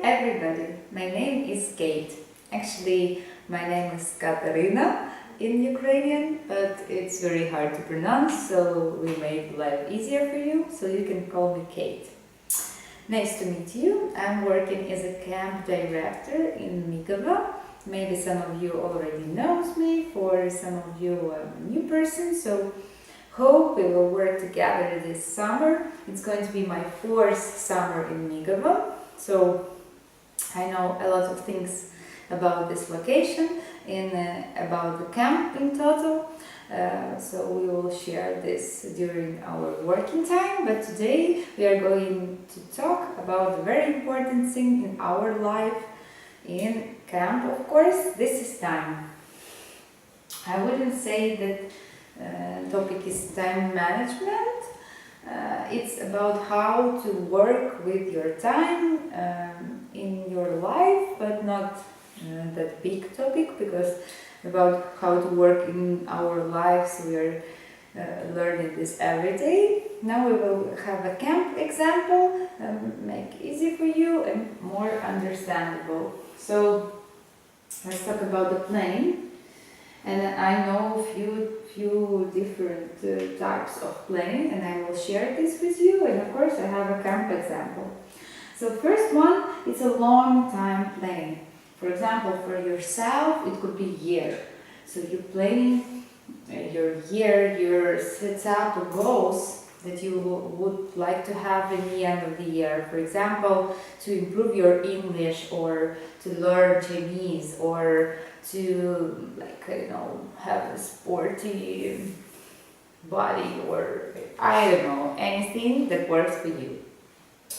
everybody, my name is Kate. Actually, my name is Katarina in Ukrainian, but it's very hard to pronounce, so we made life easier for you, so you can call me Kate. Nice to meet you. I'm working as a camp director in Migova. Maybe some of you already knows me, for some of you I'm a new person, so hope we will work together this summer. It's going to be my fourth summer in Migova, so I know a lot of things about this location and about the camp in total. So we will share this during our working time, but today we are going to talk about a very important thing in our life in camp, of course. This is time. I wouldn't say that topic is time management. It's about how to work with your time in your life, but not that big topic, because about how to work in our lives we are learning this every day. Now we will have a camp example, make easy for you and more understandable. So let's talk about the plane. And I know a few different types of plane, and I will share this with you. And of course I have a camp example. So first one, it's a long time plane. For example, for yourself, it could be year. So you're planning your year, your set up goals that you would like to have in the end of the year. For example, to improve your English, or to learn Chinese, or to, have a sporty body, or I don't know, anything that works for you.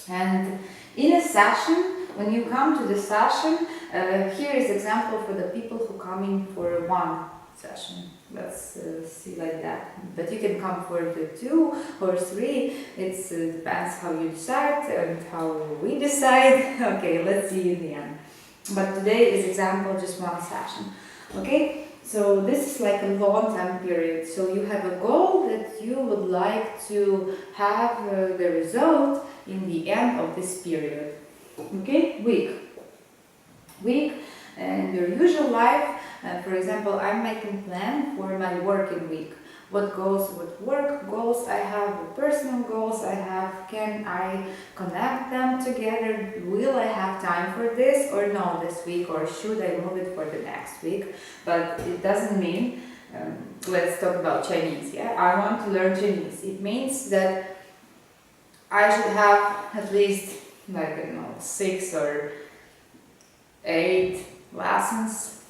And in a session, when you come to the session, here is example for the people who come in for one session. Let's see like that. But you can come for the 2 or 3. It depends how you decide and how we decide. Okay, let's see in the end. But today is example just one session. Okay, so this is like a long time period. So you have a goal that you would like to have the result in the end of this period. Okay, week and your usual life. For example, I'm making plan for my working week. What work goals I have, what personal goals I have, can I connect them together? Will I have time for this or no this week, or should I move it for the next week? But it doesn't mean, let's talk about Chinese, yeah? I want to learn Chinese. It means that I should have at least 6 or 8 lessons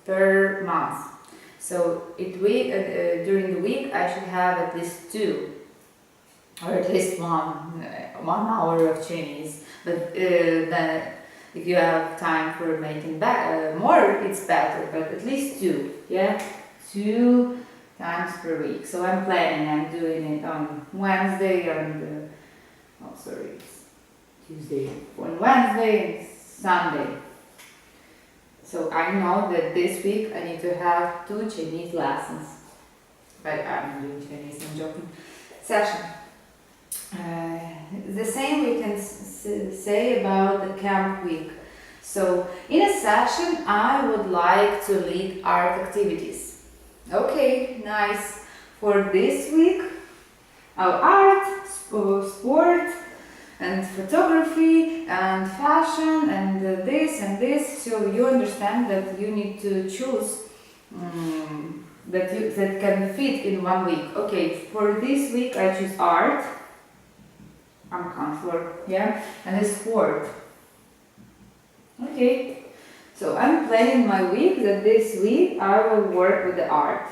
per month. So during the week I should have at least 2 or at least 1 hour of Chinese. But then if you have time for making more, it's better, but at least 2, yeah? 2 times per week. So I'm doing it on Wednesday and Tuesday, on Wednesday and Sunday. So I know that this week I need to have 2 Chinese lessons. But I'm doing Chinese, I'm joking. Session. The same we can say about the camp week. So in a session I would like to lead art activities. Okay, nice. For this week, our art, sport, and photography and fashion and this and this. So you understand that you need to choose that can fit in 1 week. Okay, for this week I choose art. I'm comfort, yeah, and sport. Okay, so I'm planning my week that this week I will work with the art.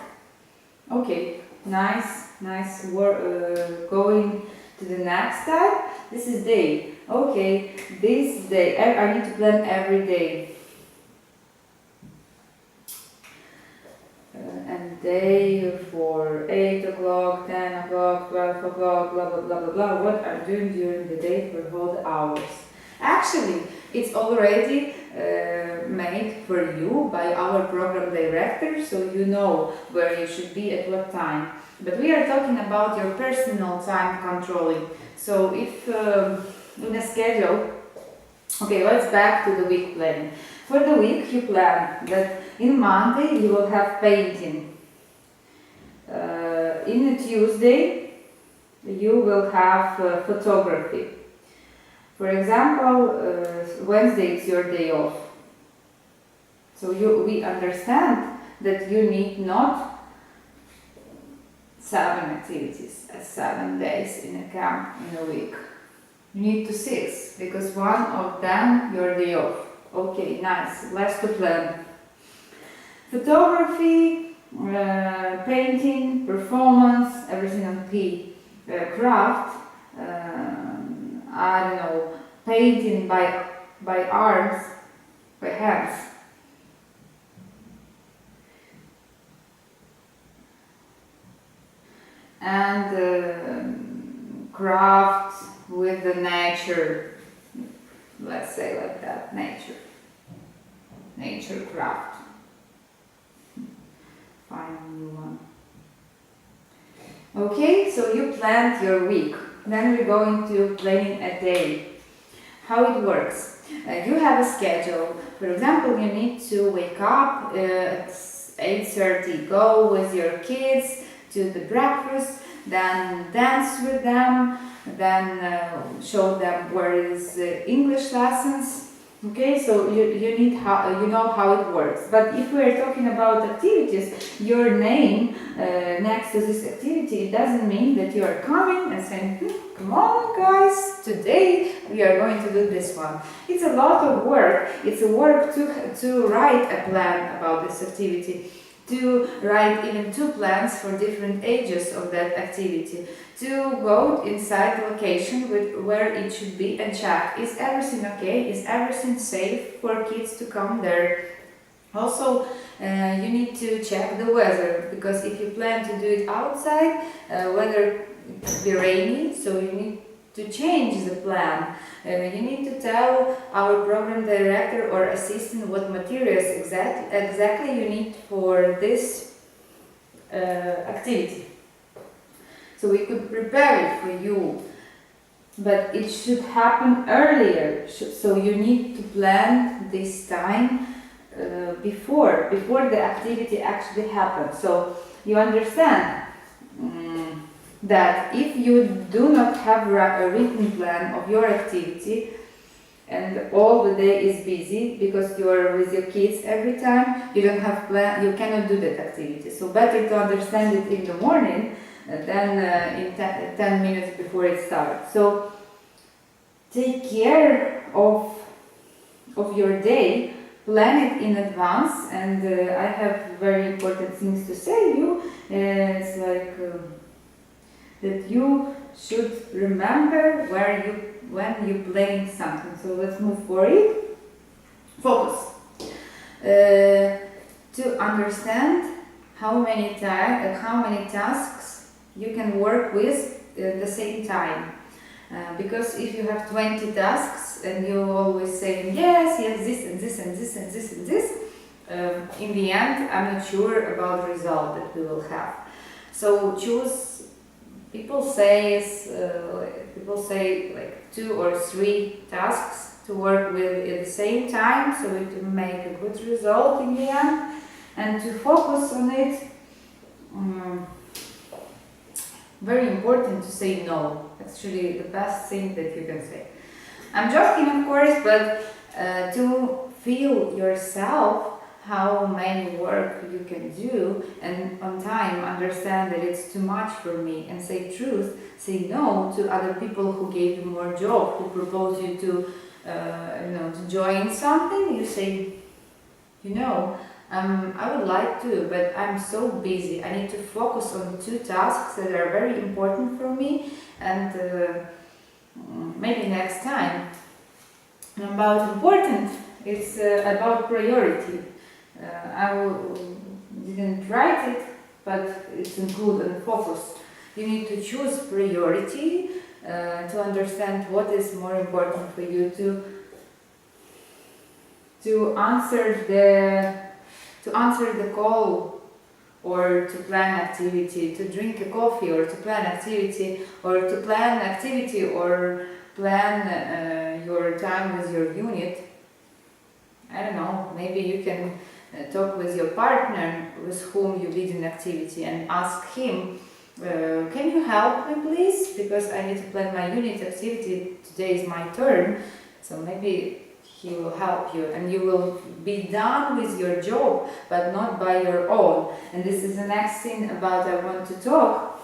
Okay, nice work. Going to the next step. This is day. Okay, this day I need to plan every day. And day for 8 o'clock, 10 o'clock, 12 o'clock, blah blah blah blah blah. What I'm doing during the day for all the hours. Actually, it's already made for you by our program director, so you know where you should be at what time. But we are talking about your personal time controlling. So if in a schedule Okay, let's back to the week planning. For the week, you plan that in Monday you will have painting. In a Tuesday, you will have photography. For example, Wednesday is your day off. So we understand that you need not 7 activities, 7 days in a camp in a week. You need to 6 because one of them your day off. Okay, nice. Less to plan. Photography, painting, performance, everything on P. Craft, I don't know, painting by arms, by hands. And craft with the nature, let's say like that, nature craft. Find a new one. Okay, so you planned your week. Then we're going to planning a day. How it works. You have a schedule. For example, you need to wake up at 8:30, go with your kids to the breakfast, then dance with them, then show them where is English lessons. Okay, so you need you know how it works. But if we are talking about activities, your name next to this activity, it doesn't mean that you are coming and saying, come on guys, today we are going to do this one. It's a lot of work. It's a work to write a plan about this activity, to write even 2 plans for different ages of that activity, to go inside the location where it should be and check, is everything okay, is everything safe for kids to come there. Also, you need to check the weather, because if you plan to do it outside, weather could be rainy, so you need to change the plan. You need to tell our program director or assistant what materials exactly you need for this activity. So we could prepare it for you, but it should happen earlier. So you need to plan this time before the activity actually happens. So you understand that if you do not have a written plan of your activity and all the day is busy because you are with your kids every time, you don't have plan, you cannot do that activity. So better to understand it in the morning than in 10 minutes before it starts. So take care of your day, plan it in advance, and I have very important things to say to you. It's like that you should remember when you plan something. So let's move for it. Focus. To understand how many tasks you can work with at the same time. Because if you have 20 tasks and you always say yes, this and this and this and this and this, in the end I'm not sure about the result that we will have. So choose. People say like 2 or 3 tasks to work with at the same time, so it will make a good result in the end, and to focus on it. Very important to say no. Actually, the best thing that you can say. I'm joking, of course, but to feel yourself how many work you can do, and on time understand that it's too much for me, and say truth, say no to other people who gave you more job, who propose you to to join something. You say, I would like to, but I'm so busy. I need to focus on 2 tasks that are very important for me, and maybe next time. About important, it's about priority. Didn't write it, but it's included and focus. You need to choose priority to understand what is more important for you to answer the call, or to plan activity, to drink a coffee, or to plan activity, or plan your time with your unit. I don't know, maybe you can talk with your partner with whom you lead an activity and ask him, can you help me please? Because I need to plan my unit activity, today is my turn, so maybe he will help you and you will be done with your job, but not by your own. And this is the next thing about I want to talk,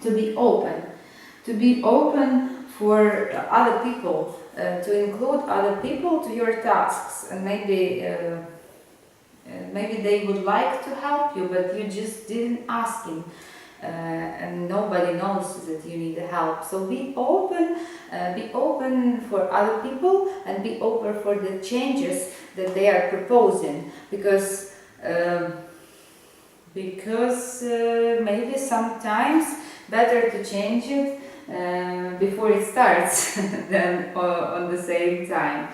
to be open. To be open for other people, to include other people to your tasks, and maybe they would like to help you, but you just didn't ask him, and nobody knows that you need help. So be open for other people, and be open for the changes that they are proposing, because maybe sometimes better to change it before it starts than on the same time.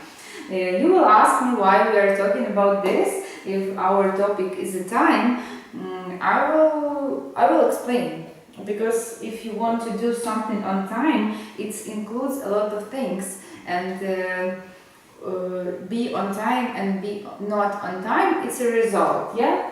You will ask me why we are talking about this. If our topic is the time, I will explain. Because if you want to do something on time, it includes a lot of things, and be on time and be not on time, it's a result, yeah?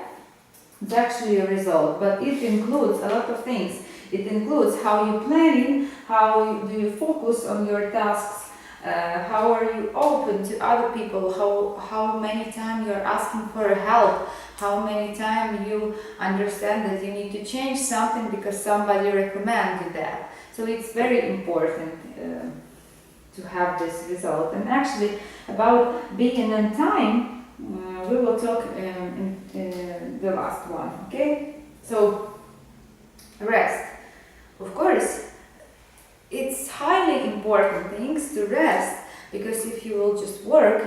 It's actually a result, but it includes a lot of things. It includes how you planning, how do you focus on your tasks, how are you open to other people, how many times you are asking for help, how many times you understand that you need to change something because somebody recommended you that. So it's very important to have this result. And actually about being on time, we will talk in the last one, okay? So rest. Of course, it's highly important things to rest, because if you will just work,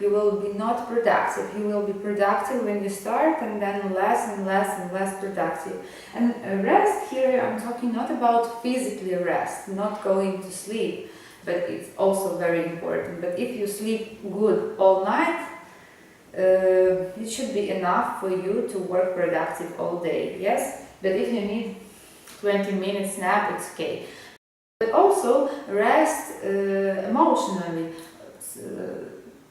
you will be not productive. You will be productive when you start, and then less and less and less productive. And rest here, I'm talking not about physically rest, not going to sleep, but it's also very important. But if you sleep good all night, it should be enough for you to work productive all day, yes? But if you need 20 minutes nap, it's okay. But also rest emotionally,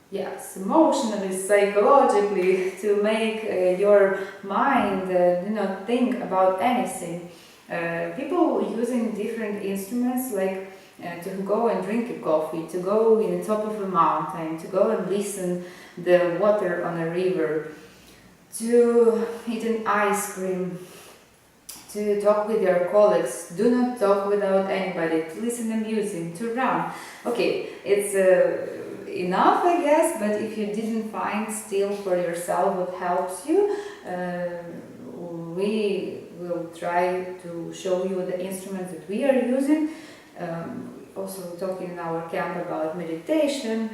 yes, emotionally, psychologically, to make your mind do not think about anything. People using different instruments, like to go and drink a coffee, to go in the top of a mountain, to go and listen the water on a river, to eat an ice cream, to talk with your colleagues, do not talk without anybody, to listen to music, to run. Okay, it's enough, I guess, but if you didn't find still for yourself what helps you, we will try to show you the instruments that we are using. Also talking in our camp about meditation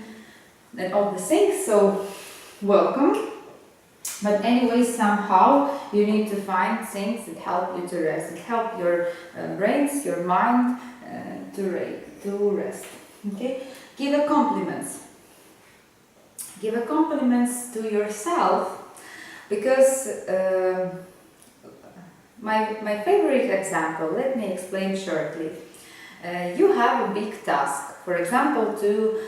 and all the things, so welcome. But anyway, somehow you need to find things that help you to rest, that help your brains, your mind to rest. Okay? Give a compliments. Give a compliments to yourself, because my favorite example, let me explain shortly. You have a big task, for example, to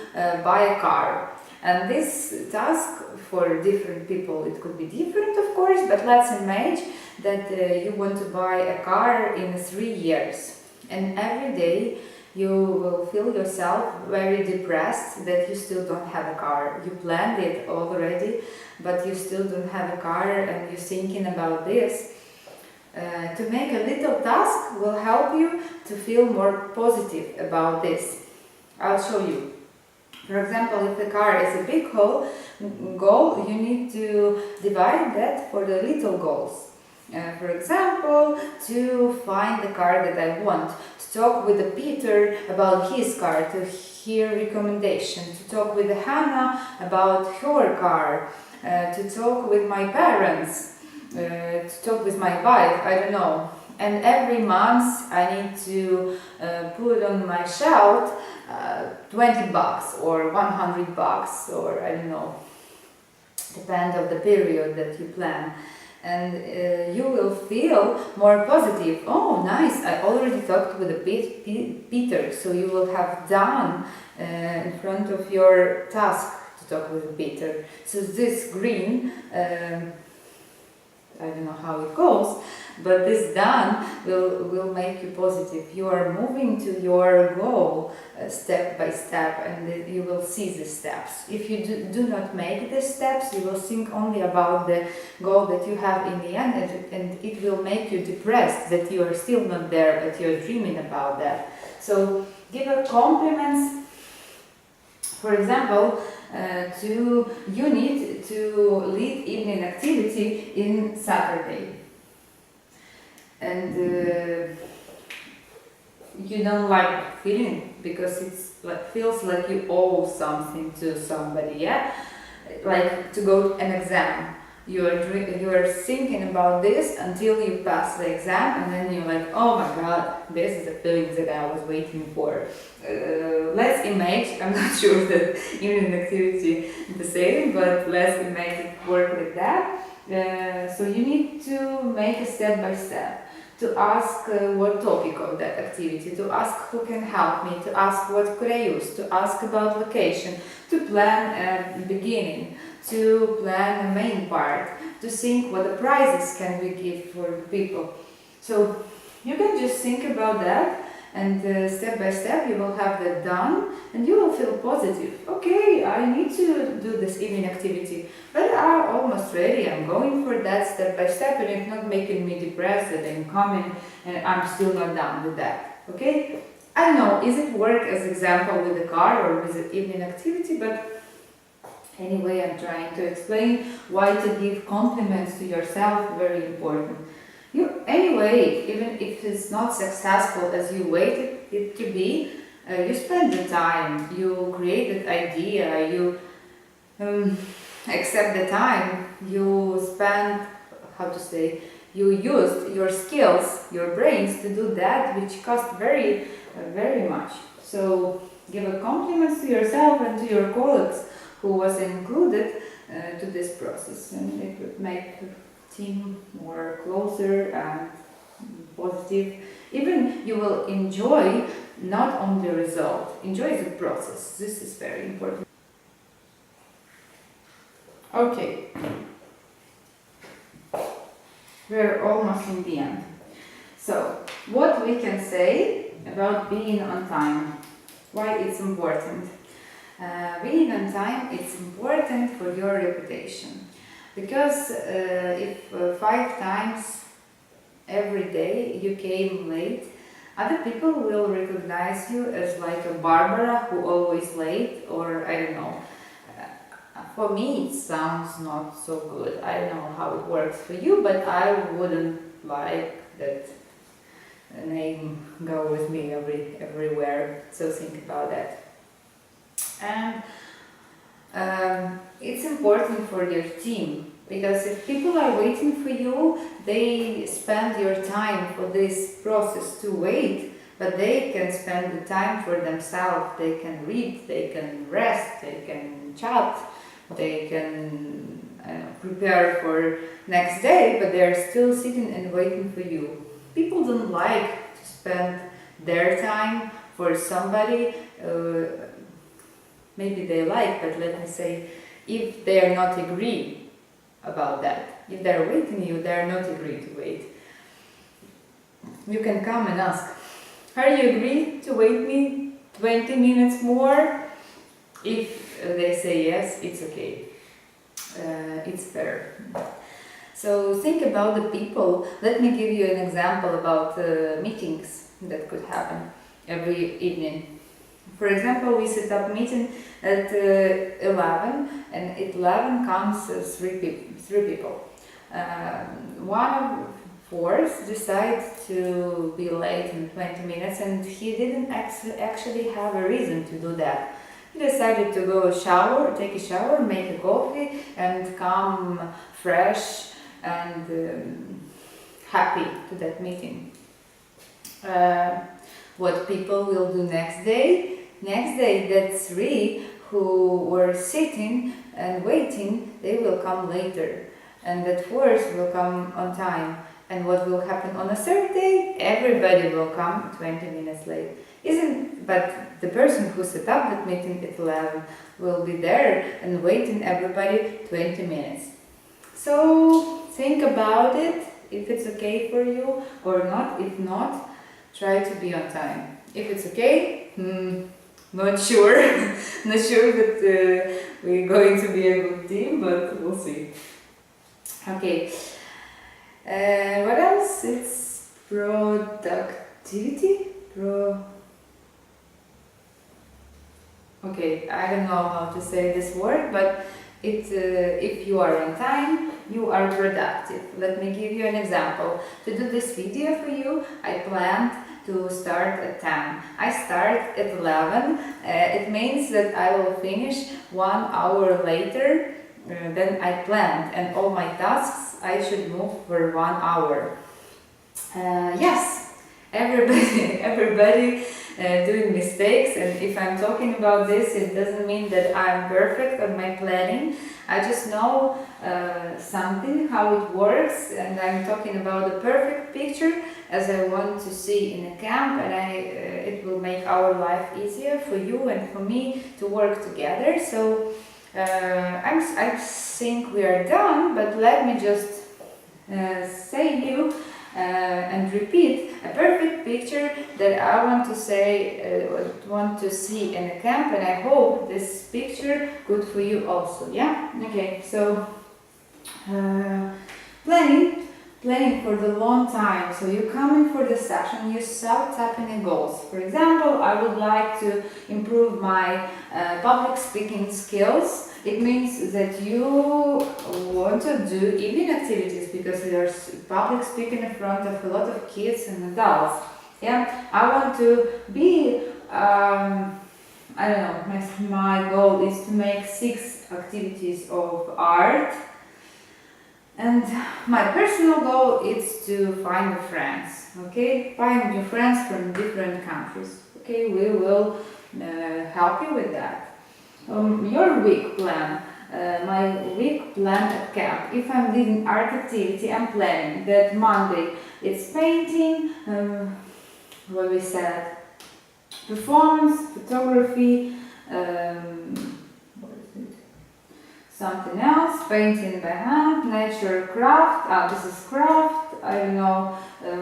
buy a car. And this task for different people, it could be different, of course, but let's imagine that you want to buy a car in 3 years. And every day you will feel yourself very depressed that you still don't have a car. You planned it already, but you still don't have a car, and you're thinking about this. To make a little task will help you to feel more positive about this. I'll show you. For example, if the car is a big goal, you need to divide that for the little goals. For example, to find the car that I want, to talk with Peter about his car, to hear recommendations, to talk with Hannah about her car, to talk with my parents, to talk with my wife, I don't know. And every month I need to put on my shelf $20 or $100, or I don't know, depend of the period that you plan. and you will feel more positive. Oh, nice! I already talked with Peter, so you will have done in front of your task to talk with Peter. So this green. I don't know how it goes, but this done will make you positive. You are moving to your goal step by step, and you will see the steps. If you do not make the steps, you will think only about the goal that you have in the end, and it will make you depressed that you are still not there, but you're dreaming about that. So give her compliments. For example, you need to lead evening activity in Saturday, and you don't like feeling because feels like you owe something to somebody, yeah, like to go an exam. You are thinking about this until you pass the exam, and then you're like, oh my god, this is the feeling that I was waiting for. Let's imagine, I'm not sure that evening activity is the same, but let's imagine it work like that. So you need to make a step by step, to ask what topic of that activity, to ask who can help me, to ask what could I use, to ask about location, to plan a beginning, to plan a main part, to think what the prizes can we give for people. So you can just think about that, and step by step you will have that done, and you will feel positive. Okay, I need to do this evening activity, but I'm almost ready. I'm going for that step by step, and it's not making me depressed that I'm coming and I'm still not done with that. Okay, I don't know, is it work as example with the car or with the evening activity, but anyway, I'm trying to explain why to give compliments to yourself, very important. Anyway, even if it's not successful as you waited it to be, you spend the time, you create that idea, you accept the time, you spend, you used your skills, your brains to do that, which cost very, very much. So give a compliments to yourself and to your colleagues who was included to this process, and it would make the team more closer and positive. Even you will enjoy not only the result, enjoy the process. This is very important. Okay, we're almost in the end. So what we can say about being on time, why it's important. Being on time, it's important for your reputation, because if 5 times every day you came late, other people will recognize you as like a Barbara who always late, or I don't know. For me it sounds not so good. I don't know how it works for you, but I wouldn't like that name go with me everywhere, so think about that. And it's important for your team, because if people are waiting for you, they spend your time for this process to wait, but they can spend the time for themselves. They can read, they can rest, they can chat, they can prepare for next day, but they're still sitting and waiting for you. People don't like to spend their time for somebody. Maybe they like, but let me say, if they are not agree about that, if they're waiting you, they are not agree to wait. You can come and ask, are you agree to wait me 20 minutes more? If they say yes, it's okay. It's fair. So think about the people. Let me give you an example about meetings that could happen every evening. For example, we set up meeting at 11, and at 11 comes 3 people. One of fourth decided to be late in 20 minutes, and he didn't actually have a reason to do that. He decided to go take a shower, make a coffee, and come fresh and happy to that meeting. What people will do next day? Next day, that 3 who were sitting and waiting, they will come later. and that fourth will come on time. And what will happen on a third day? Everybody will come 20 minutes late. But the person who set up that meeting at 11 will be there and waiting everybody 20 minutes. So think about it, if it's okay for you or not. If not, try to be on time. If it's okay, not sure. Not sure that we're going to be a good team, but we'll see. Okay. What else? It's productivity. Okay, I don't know how to say this word, but if you are on time, you are productive. Let me give you an example. To do this video for you, I planned to start at 10. I start at 11. It means that I will finish 1 hour later than I planned, and all my tasks I should move for 1 hour. Yes, everybody doing mistakes, and if I'm talking about this, it doesn't mean that I'm perfect on my planning. I just know something, how it works, and I'm talking about the perfect picture as I want to see in a camp, and it will make our life easier for you and for me to work together. So I think we are done, but let me just say you and repeat a perfect picture that I want to say, want to see in a camp, and I hope this picture good for you also. Yeah. Okay. So planning for the long time. So you come in for the session, you start tapping goals. For example, I would like to improve my public speaking skills. It means that you want to do evening activities because there's public speaking in front of a lot of kids and adults. Yeah, I want to be, I don't know, my goal is to make 6 activities of art. And my personal goal is to find new friends, okay? Find new friends from different countries, okay? We will help you with that. Your week plan, my week plan at camp. If I'm leading art activity, I'm planning that Monday it's painting, what we said, performance, photography, something else, painting by hand, nature, craft, this is craft, I don't know,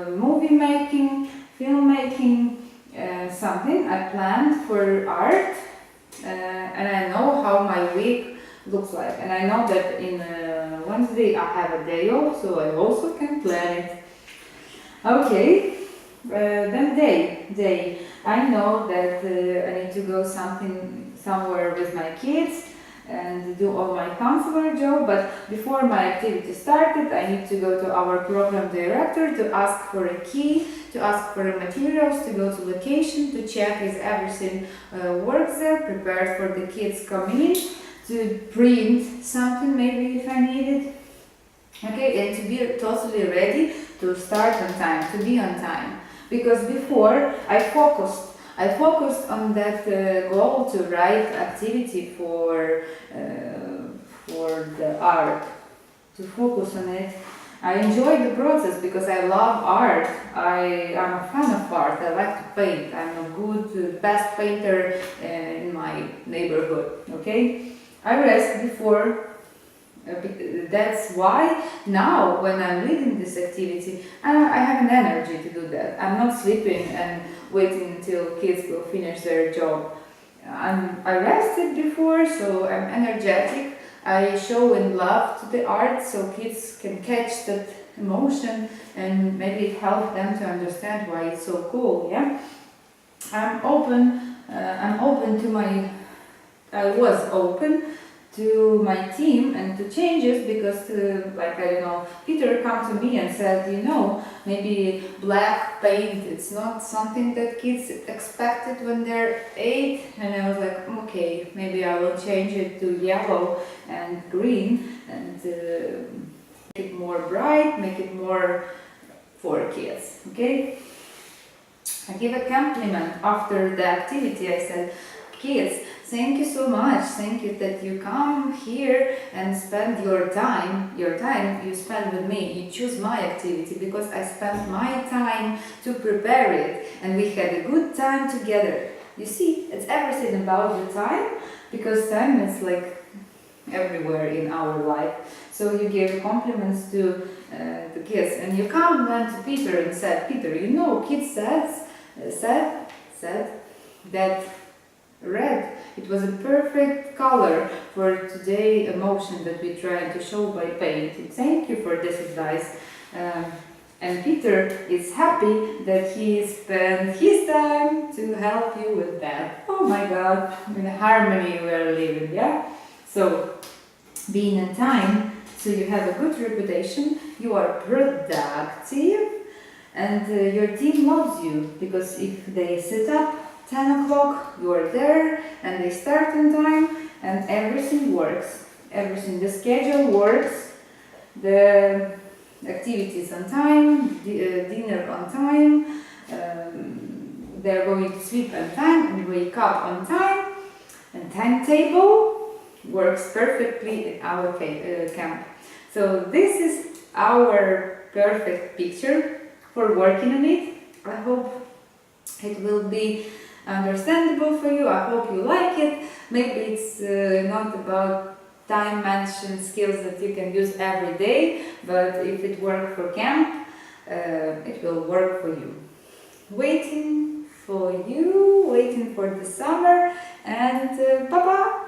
movie making, film making, something I planned for art, and I know how my week looks like, and I know that in Wednesday I have a day off, so I also can plan it. Okay, then day. I know that I need to go somewhere with my kids and do all my counselor job, but before my activity started, I need to go to our program director to ask for a key, to ask for materials, to go to location, to check if everything works there, prepared for the kids coming in, to print something maybe if I need it, okay, and to be totally ready to start on time, to be on time, because before I focused on that goal to write activity for the art, to focus on it. I enjoy the process because I love art. I'm a fan of art. I like to paint. I'm a good, best painter in my neighborhood. Okay, I rest before. That's why now when I'm leading this activity, I have an energy to do that. I'm not sleeping and waiting until kids will finish their job. I rested before, so I'm energetic. I show in love to the art so kids can catch that emotion and maybe help them to understand why it's so cool. Yeah, I'm open to my. I was open to my team and to changes because, like, I don't know, Peter come to me and said, maybe black paint, it's not something that kids expected when they're 8, and I was like, okay, maybe I will change it to yellow and green and make it more bright, make it more for kids, okay? I give a compliment after the activity. I said, kids, thank you so much. Thank you that you come here and spend your time you spend with me. You choose my activity because I spent my time to prepare it and we had a good time together. You see, it's everything about the time, because time is like everywhere in our life. So you give compliments to the kids, and you come then to Peter and said, Peter, you know, kids said that red, it was a perfect color for today emotion that we try to show by paint. Thank you for this advice. And Peter is happy that he spent his time to help you with that. Oh my God, in harmony we are living, yeah? So, being in time, so you have a good reputation, you are productive, and your team loves you, because if they sit up 10 o'clock, you are there, and they start on time, and everything works. Everything, the schedule works, the activities on time, dinner on time, they're going to sleep on time and wake up on time, and timetable works perfectly in our camp. So this is our perfect picture for working on it. I hope it will be understandable for you. I hope you like it. Maybe it's not about time management skills that you can use every day, but if it works for camp, it will work for you. Waiting for you, waiting for the summer, and bye-bye!